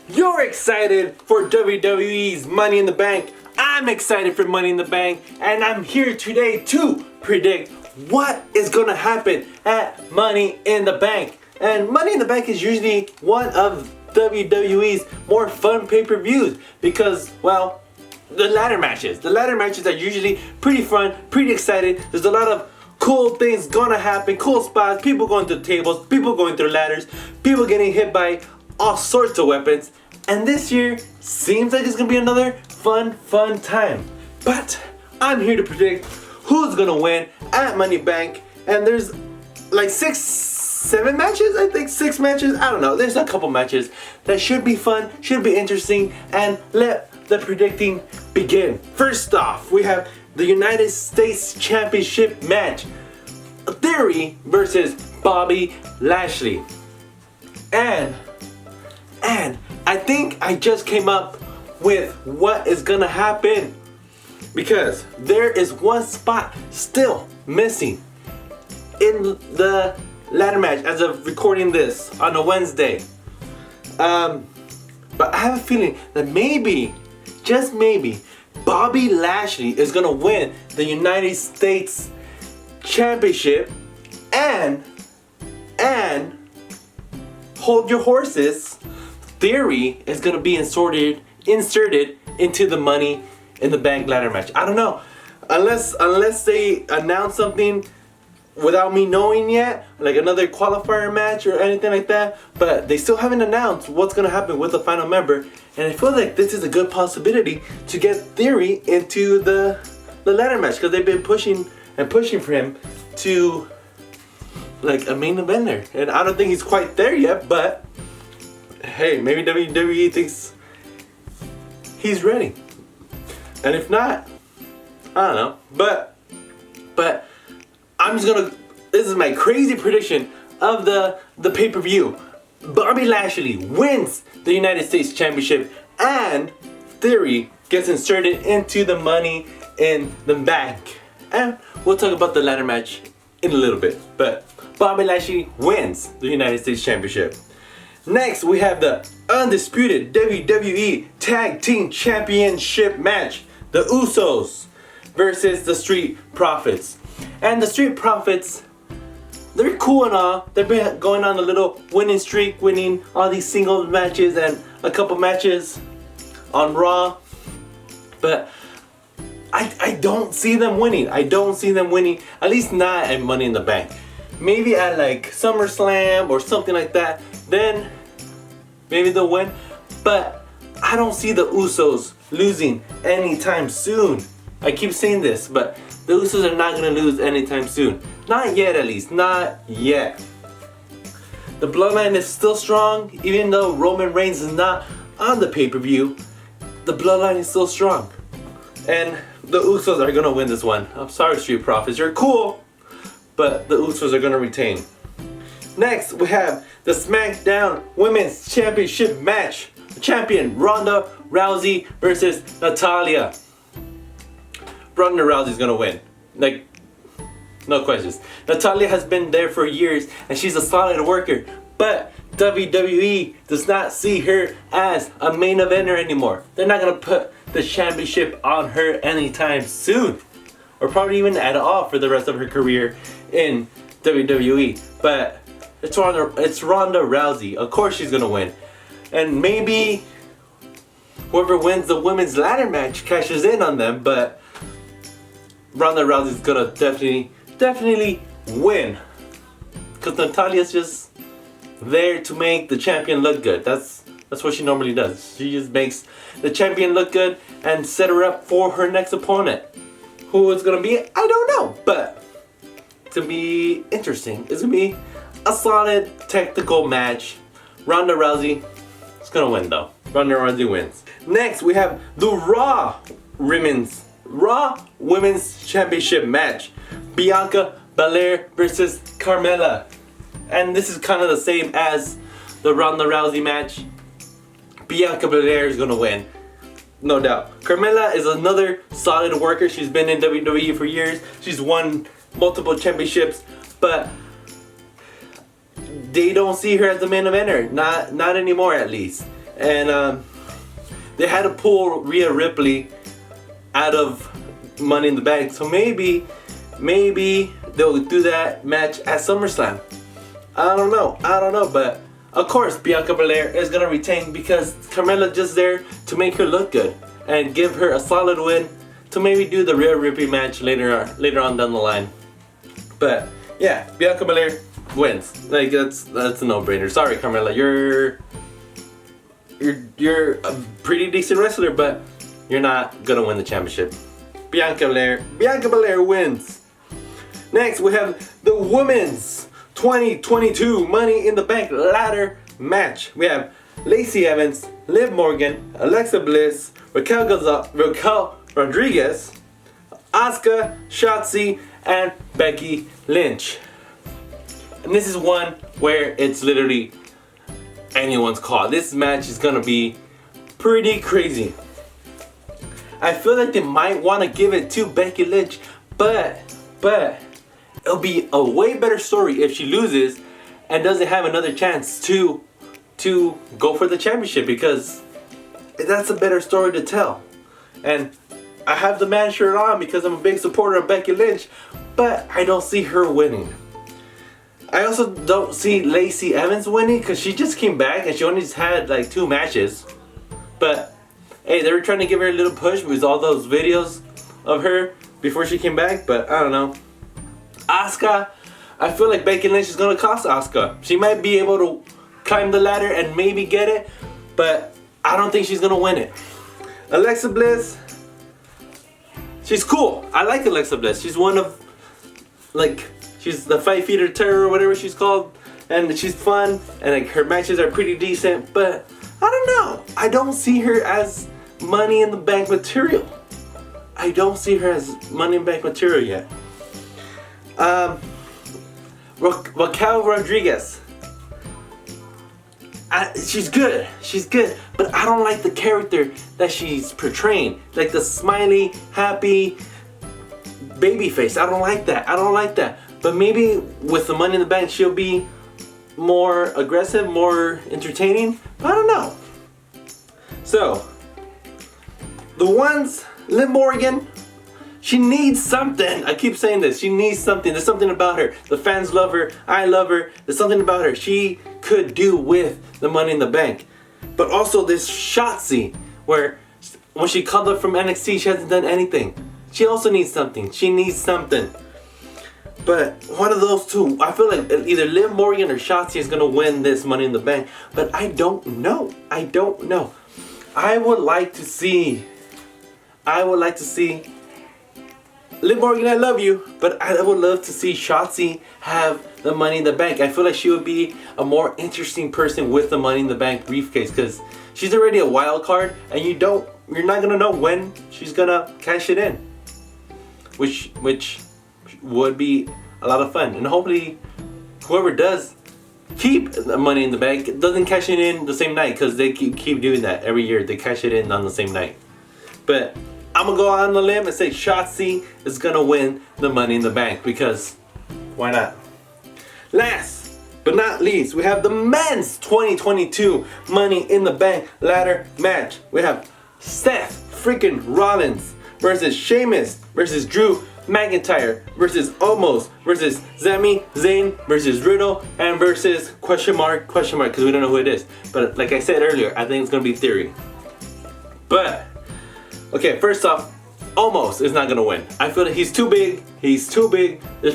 You're excited for WWE's Money in the Bank. I'm excited for Money in the Bank, and I'm here today to predict what is going to happen at Money in the Bank. And Money in the Bank is usually one of WWE's more fun pay-per-views because, well, the ladder matches. The ladder matches are usually pretty fun, pretty exciting. There's a lot of cool things gonna happen, cool spots, people going through tables, people going through ladders, people getting hit by all sorts of weapons. And this year seems like it's gonna be another fun time. But I'm here to predict who's gonna win at Money Bank. And there's like 7 matches, I think 6 matches, I don't know. There's a couple matches that should be fun, should be interesting, and let the predicting begin. First off, we have the United States Championship match. Theory versus Bobby Lashley. And I think I just came up with what is gonna happen because there is one spot still missing in the ladder match as of recording this on a Wednesday. But I have a feeling that maybe, just maybe, Bobby Lashley is gonna win the United States Championship and hold your horses. Theory is gonna be inserted into the Money in the Bank ladder match. I don't know, unless they announce something without me knowing yet, like another qualifier match or anything like that. But they still haven't announced what's gonna happen with the final member, and I feel like this is a good possibility to get Theory into the ladder match because they've been pushing for him to like a main eventer, and I don't think he's quite there yet. But hey, maybe WWE thinks he's ready, and if not, I don't know. But I'm just gonna. This is my crazy prediction of the pay-per-view. Bobby Lashley wins the United States Championship, and Theory gets inserted into the Money in the Bank. And we'll talk about the ladder match in a little bit. But Bobby Lashley wins the United States Championship. Next, we have the undisputed WWE Tag Team Championship match. The Usos versus the Street Profits. And the Street Profits, they're cool and all. They've been going on a little winning streak, winning all these singles matches and a couple matches on Raw. But I don't see them winning. I don't see them winning, at least not at Money in the Bank. Maybe at like SummerSlam or something like that. Then maybe they'll win. But I don't see the Usos losing anytime soon. I keep saying this, but the Usos are not going to lose anytime soon. Not yet, at least. Not yet. The Bloodline is still strong, even though Roman Reigns is not on the pay-per-view. The Bloodline is still strong. And the Usos are going to win this one. I'm sorry, Street Profits. You're cool, but the Usos are going to retain. Next, we have the Smackdown Women's Championship match. The champion, Ronda Rousey versus Natalya. Ronda Rousey's gonna win. Like, no questions. Natalya has been there for years and she's a solid worker. But WWE does not see her as a main eventer anymore. They're not gonna put the championship on her anytime soon. Or probably even at all for the rest of her career in WWE. But it's Ronda Rousey. Of course she's gonna win. And maybe whoever wins the women's ladder match cashes in on them, but Ronda Rousey's gonna definitely win. Because Natalya's just there to make the champion look good. That's what she normally does. She just makes the champion look good and set her up for her next opponent. Who it's gonna be, I don't know. But it's gonna be interesting. It's gonna be a solid technical match. Ronda Rousey is gonna win though. Ronda Rousey wins. Next, we have the Raw Women's Championship match. Bianca Belair versus Carmella. And this is kind of the same as the Ronda Rousey match. Bianca Belair is gonna win, no doubt. Carmella is another solid worker. She's been in WWE for years. She's won multiple championships, but they don't see her as the main eventer. Not anymore, at least. and they had to pull Rhea Ripley out of Money in the Bank. So maybe they'll do that match at SummerSlam. I don't know, but of course Bianca Belair is gonna retain because Carmella's just there to make her look good and give her a solid win to maybe do the Rhea Ripley match later on down the line. But yeah, Bianca Belair wins. Like that's a no-brainer. Sorry, Carmella, you're a pretty decent wrestler, but you're not gonna win the championship. Bianca Belair wins. Next, we have the Women's 2022 Money in the Bank ladder match. We have Lacey Evans, Liv Morgan, Alexa Bliss, Raquel Rodriguez, Asuka, Shotzi, and Becky Lynch. And this is one where it's literally anyone's call. This match is gonna be pretty crazy. I feel like they might want to give it to Becky Lynch, but it'll be a way better story if she loses and doesn't have another chance to go for the championship, because that's a better story to tell. And I have the man shirt on because I'm a big supporter of Becky Lynch, but I don't see her winning. I also don't see Lacey Evans winning because she just came back and she only just had like 2 matches. But hey, they were trying to give her a little push with all those videos of her before she came back, but I don't know. Asuka, I feel like Becky Lynch is gonna cost Asuka. She might be able to climb the ladder and maybe get it, but I don't think she's gonna win it. Alexa Bliss, she's cool. I like Alexa Bliss. She's one of, like, she's the 5 feet terror or whatever she's called, and she's fun, and like her matches are pretty decent, but I don't know. I don't see her as Money in the Bank material. I don't see her as Money in the Bank material yet. Raquel Rodriguez. She's good, but I don't like the character that she's portraying. Like the smiley, happy baby face. I don't like that. But maybe with the Money in the Bank, she'll be more aggressive, more entertaining. I don't know. So, the ones, Liv Morgan, she needs something. I keep saying this. She needs something. There's something about her. The fans love her. I love her. There's something about her she could do with the Money in the Bank. But also this Shotzi, where when she called up from NXT, she hasn't done anything. She also needs something. She needs something. But one of those two, I feel like either Liv Morgan or Shotzi is going to win this Money in the Bank. But I don't know. I would like to see Liv Morgan, I love you, but I would love to see Shotzi have the Money in the Bank. I feel like she would be a more interesting person with the Money in the Bank briefcase, because she's already a wild card, and you're not gonna know when she's gonna cash it in, which would be a lot of fun. And hopefully, whoever does keep the Money in the Bank doesn't cash it in the same night, because they keep doing that every year. They cash it in on the same night. But I'm gonna go out on the limb and say Shotzi is gonna win the Money in the Bank, because why not? Last but not least, we have the men's 2022 Money in the Bank ladder match. We have Seth freaking Rollins versus Sheamus versus Drew McIntyre versus Omos versus Sami Zayn versus Riddle and versus question mark, because we don't know who it is. But like I said earlier, I think it's gonna be Theory. But okay, first off, Omos is not gonna win. I feel like he's too big. There's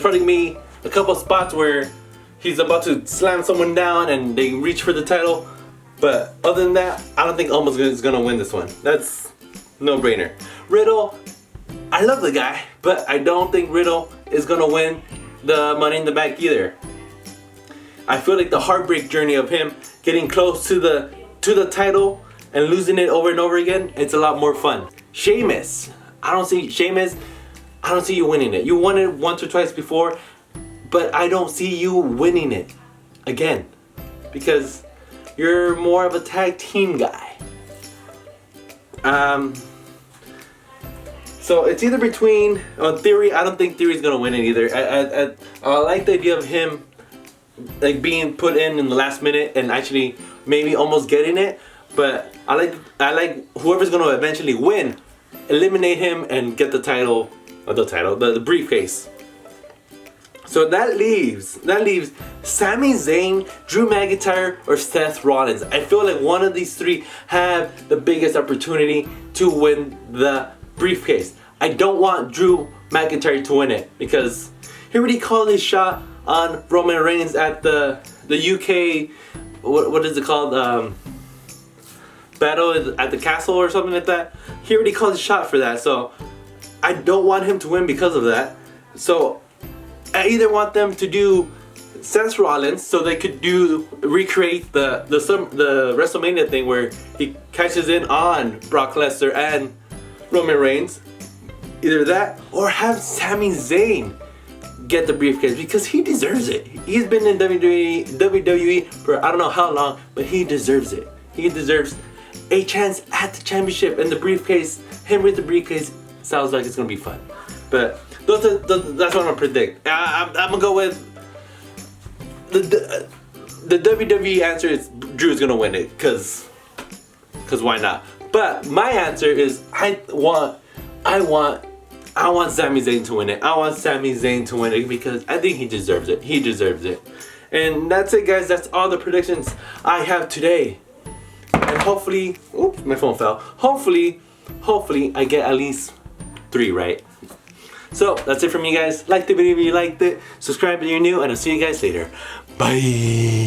probably gonna be a couple spots where he's about to slam someone down and they reach for the title. But other than that, I don't think Omos is gonna win this one. That's no-brainer. Riddle, I love the guy, but I don't think Riddle is gonna win the Money in the Bank either. I feel like the heartbreak journey of him getting close to the title and losing it over and over again, it's a lot more fun. Sheamus, I don't see you winning it. You won it once or twice before, but I don't see you winning it again, because you're more of a tag team guy. So it's either between Theory. I don't think Theory's gonna win it either. I like the idea of him like being put in the last minute and actually maybe almost getting it. But I like whoever's gonna eventually win, eliminate him and get the title, the briefcase. So that leaves Sami Zayn, Drew McIntyre, or Seth Rollins. I feel like one of these three have the biggest opportunity to win the briefcase. I don't want Drew McIntyre to win it because he already called his shot on Roman Reigns at the UK, what is it called? Battle at the castle or something like that. He already called his shot for that, so I don't want him to win because of that. So I either want them to do Seth Rollins so they could recreate the WrestleMania thing where he catches in on Brock Lesnar and Roman Reigns. Either that or have Sami Zayn get the briefcase because he deserves it. He's been in WWE for I don't know how long, but he deserves it. He deserves a chance at the championship and the briefcase. Him with the briefcase sounds like it's gonna be fun. But that's what I'm gonna predict. I'm gonna go with the WWE answer is Drew's gonna win it, cause why not? But my answer is I want Sami Zayn to win it. I want Sami Zayn to win it because I think he deserves it. He deserves it. And that's it, guys. That's all the predictions I have today. And hopefully, oops, my phone fell. Hopefully I get at least 3 right. So that's it from me, guys. Like the video if you liked it. Subscribe if you're new, and I'll see you guys later. Bye.